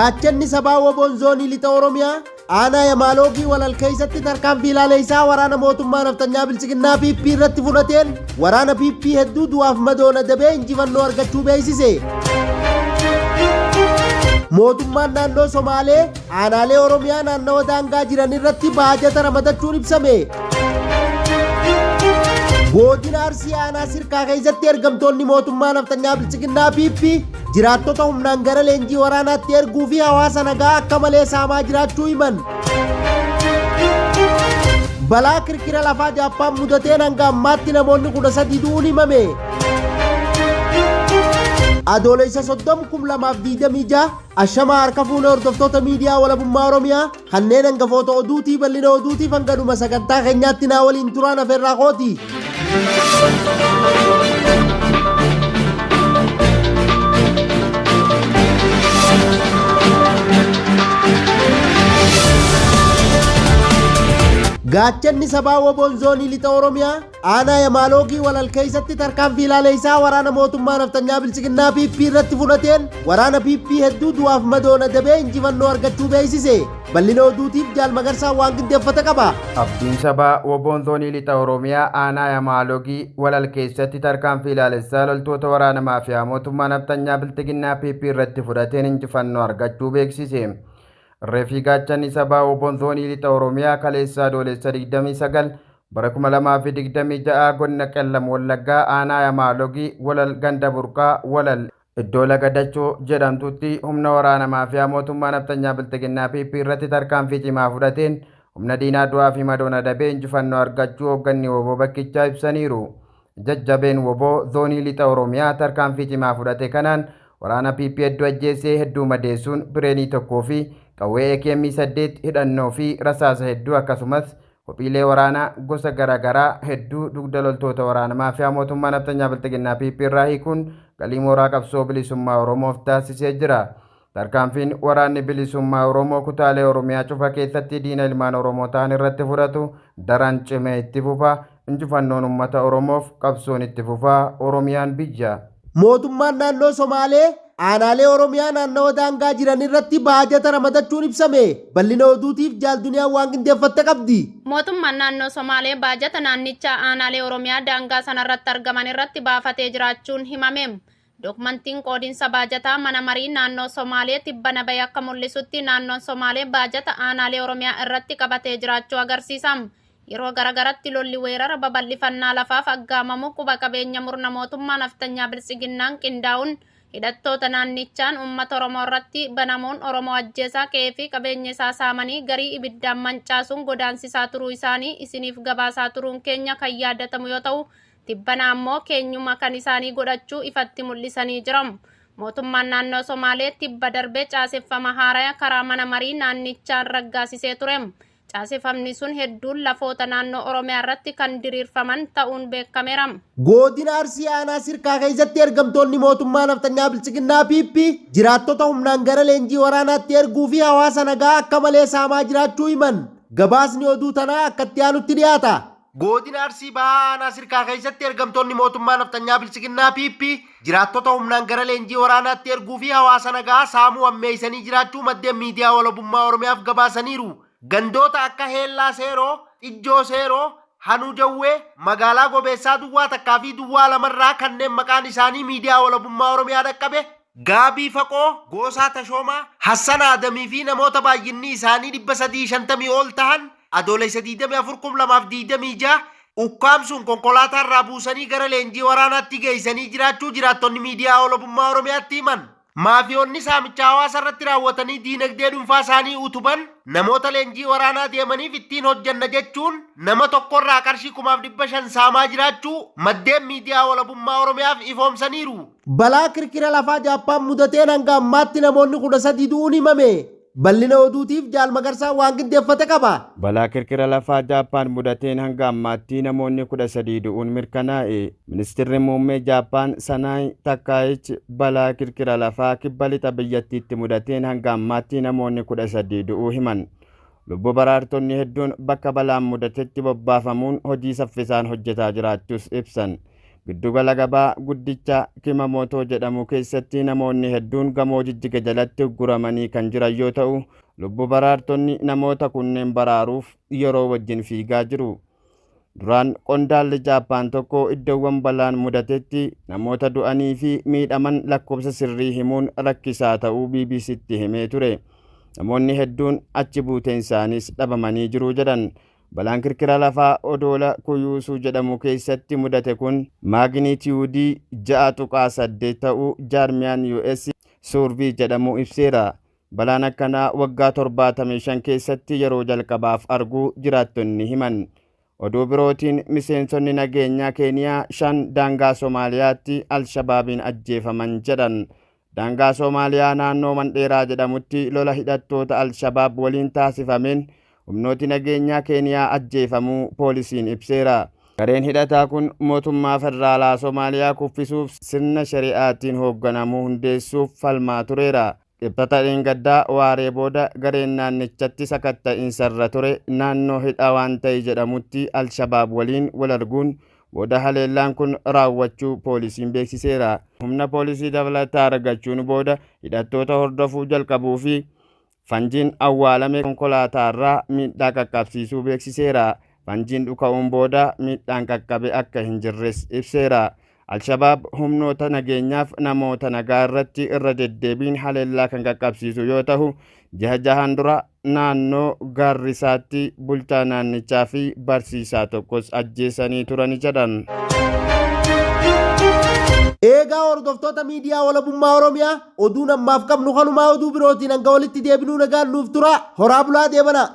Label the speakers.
Speaker 1: Gaachanni sabaa woboon zoonii lixa Oromiyaa aanaa Yamaaloogii walal keessatti tarkaanfii ilaaleysaa waraana mootummaa naftanyaa bilchiginnaa PP irratti fudhateen waraana PP hedduu du'aaf madoona dabee injifannoo argachuu beeksise. Mootummaan naannoo Somaalee aanaalee Oromiyaa naannawaa daangaa jiran irratti baajata ramadachuun ibsame. Godina Arsii aanaa Sirkaa keessatti ergamtoonni mootummaa naftanyaa bilchiginnaa PP jiraattota humnaan gara leenjii waraanaatti erguu fi hawaasa nagaa akka malee saamaa jiraachuu himan. Balaa kirkira lafaa Jaappaan mudateen hanga ammaatti namoonni 13 du'uun himame. Adoolessa 30,2026 ashamaa harka fuula hordoftoota miidiyaa walabummaa Oromiyaa kanneen hangafoota oduutii bal'ina oduutiif hangadhuma sagantaa keenyaatti naa waliin turaan afeerraa kooti. Gaachanni sabaa woboon zoonii lixa Oromiyaa aanaa Yamaaloogii walal keessatti tarkaanfii ilaaleysaa waraana mootummaa naftanyaa bilchiginnaa PP irratti fudhateen waraana PP hedduu du'aaf madoona dabee injifannoo argachuu beeksise. Bal'ina oduutiif Jaal Magarsaa waan qindeeffate qaba.
Speaker 2: Abdiin sabaa woboon zoonii lixa Oromiyaa aanaa Yamaaloogii walal keessatti tarkaanfii ilaaleysaa loltoota waraana maafiyaa mootummaa naftanyaa bilchiginnaa PP irratti fudhateen injifannoo argachuu beeksise. Reefii gaachanni sabaa woboon zoonii lixa Oromiyaa kaleessaa adoolessa 29 bara 2026 godina Qellam Wallaggaa aanaa Yamaaloogii walal ganda burqaa walal iddoo laga dachoo jedhamtutti humna waraana maafiyaa mootummaa naftanyaa bilchiginnaa PP irratti tarkaanfii cimaa fudhateen humna diinaa du'aa fi madoona dabee injifannoo argachuu hoogganni woboo bakkichaa ibsaniiru. Jajjabeen woboo zoonii lixa Oromiyaa tarkaanfii cimaa fudhate kanaan waraana PP hedduu ajjeesee hedduu madeessuun bireenii tokkoo fi qawwee AKM8 hidhannoo fi rasaasa hedduu akkasumas kophiilee waraanaa gosa garaagaraa hedduu dugda loltoota waraana maafiyaa mootummaa naftanyaa bilchiginnaa PP irraa hiikuun galii mooraa qabsoo bilisummaa Oromoof taasisee jira. Tarkaanfiin waraanni bilisummaa Oromoo kutaalee Oromiyaa cufa keessatti diina ilmaan Oromoo ta'an irratti fudhatu daran cimee itti fufa. Injifannoon uummata Oromoof qabsoon itti fufaa. Oromiyaan biyya.
Speaker 1: Mootummaan naannoo Somaalee aanaalee Oromiyaa naannawaa daangaa jiran irratti baajata ramadachuun ibsame. Bal'ina oduutiif Jaal Duniyaan waan qindeeffatte qabdi.
Speaker 3: Mootummaan naannoo Somaalee baajata naannicha aanaalee Oromiyaa daangaa sanarratti argaman irratti baafatee jiraachuun himame. Dokumentiin qoodinsa baajataa mana marii naannoo Somaalee tibbana bahe akka mul'isutti naannoon Somaalee baajata aanaalee Oromiyaa irratti qabatee jiraachuu agarsiisa. Yeroo garagaratti lolli weerara babal'ifannaa lafaaf aggaamamu quba qabeenya murna mootummaa naftanyaa bilchiginnaan qindaa'uun hidhattoota naannichaan uummata Oromoo irratti banamuun Oromoo ajjeesaa qe'ee fi qabeenya isaa saamanii garii ibiddaan mancaasuun godaansisaa turuu isaanii isiniif gabaasaa turuun keenya kan yaadatamu yoo ta'u, tibbana ammoo keenyuma kan isaanii godhachuu ifatti mul'isanii jiran. Mootummaan naannoo Somaalee tibba darbee caaseffama haaraa karaa mana marii naannichaan raggaasisee ture. Caaseffamni sun hedduun lafoota naannoo Oromiyaa irratti kan diriirfaman ta'uun beekameera.
Speaker 1: Godina Arsii aanaa Sirkaa keessatti ergamtoonni mootummaa naftanyaa bilchiginnaa PP jiraattota humnaan gara leenjii waraanaatti erguu fi hawaasa nagaa akka malee saamaa jiraachuu himan. Gabaasni oduu tanaa akka itti aanutti dhiyaata. Godina Arsii bahaa aanaa Sirkaa keessatti ergamtoonni mootummaa naftanyaa bilchiginnaa PP jiraattota humnaan gara leenjii waraanaatti erguu fi hawaasa nagaa saamuu ammeessanii jiraachuu maddeen miidiyaa walabummaa Oromiyaaf gabaasaniiru. Gandoota akka Heellaa Seeroo, Ijjoo Seeroo, Hanuu Jawwee, magaalaa Gobeessaa Duwwaa takkaa fi Duwwaa lamarraa kanneen maqaan isaanii miidiyaa walabummaa Oromiyaa dhaqqabe Gaabii Faqoo, Goosaa Tashoomaa, Hassan Adamii fi namoota baay'inni isaanii 350 ol ta'an adoolessa 24,2026 ukkaamsuun konkolaataa irraa buusanii gara leenjii waraanaatti geessanii jiraachuu jiraattonni miidiyaa walabummaa Oromiyaatti himan. Maafiyoonni saamicha hawaasa irratti raawwatanii diinagdee dhuunfaa isaanii utuban namoota leenjii waraanaa deemaniif ittiin hojjanna jechuun nama tokkorraa qarshii 500,000 saamaa jiraachuu maddeen miidiyaa walabummaa Oromiyaaf ifoomsaniiru. Balaa kirkira lafaa Jaappaan mudateen hanga ammaatti namoonni 13 du'uun himame. Bal'ina oduutiif Jaal Magarsaa waan qindeeffate qaba.
Speaker 2: Balaa kirkira lafaa Jaappaan mudateen hanga ammaatti namoonni 13 du'uun mirkanaa'e. Ministeerri muummee Jaappaan Sanaay Takkaayichi balaa kirkira lafaa kibba lixa biyyattiitti mudateen hanga ammaatti namoonni 13 du'uu himan. Lubbuu baraartonni hedduun bakka balaan mudatetti bobbaafamuun hojii saffisaan hojjetaa jiraachuus ibsan. Giddugala gabaa guddicha Kimamootoo jedhamu keessatti namoonni hedduun gamoo Jijjiga jalatti guramanii kan jiran yoo ta'u, lubbuu baraartonni namoota kunneen baraaruuf yeroo wajjin fiigaa jiru. Duraan qondaalli Jaappaan tokko iddoowwan balaan mudatetti namoota du'anii fi miidhaman lakkoofsa sirrii himuun rakkisaa ta'uu BBC'tti himee ture. Namoonni hedduun achi buuteen isaaniis dhabamanii jiru jedhan. Balaan kirkira lafaa odoola Kuyuusuu jedhamu keessatti mudate kun maagniitiyuudii 6.8 ta'uu jaarmiyaan US Survey jedhamu ibseera. Balaan akkanaa waggaa 75 keessatti yeroo jalqabaaf arguu jiraattonni himan. Oduu birootiin miseensonni nageenyaa Keeniyaa 5 daangaa Somaaliyaatti Alshabaabiin ajjeefaman jedhan. Daangaa Somaaliyaa naannoo Mandheeraa jedhamutti lola hidhattoota Alshabaab waliin taasifameen humnooti nageenyaa Keeniyaa ajjeefamuu poolisiin ibseera. Gareen hidhataa kun mootummaa federaalaa Somaaliyaa kuffisuuf sirna shari'aatiin hoogganamuu hundeessuuf falmaa tureera. Dhibbata dheengaddaa waaree booda gareen naannichatti sakatta'iinsarra ture naannoo hidhaa waan ta'e jedhamutti Alshabaab waliin wal arguun booda haleellaan kun raawwachuu poolisiin beeksiseera. Humna poolisii dabalataa argachuun booda hidhattoota hordofuu jalqabuu fi fanjiin awwaalame konkolaataarraa miidhaa qaqqabsiisuu beeksiseera. Fanjiin dhuka'uun booda miidhaan qaqqabe akka hin jirres ibseera. Alshabaab humnoota nageenyaaf namoota nagaa irratti irra deddeebiin haleellaa kan qaqqabsiisu yoo ta'u, ji'a jahaan dura naannoo Gaarrisaatti bulchaa naannichaa fi barsiisaa tokkos ajjeesanii turani jedhan.
Speaker 1: Eegaa hordoftoota miidiyaa walabummaa Oromiyaa oduu ammaaf qabnu kanumaa oduu birootiin hanga walitti deebinuu nagaan nuuf tura. Horaa bulaa deebana.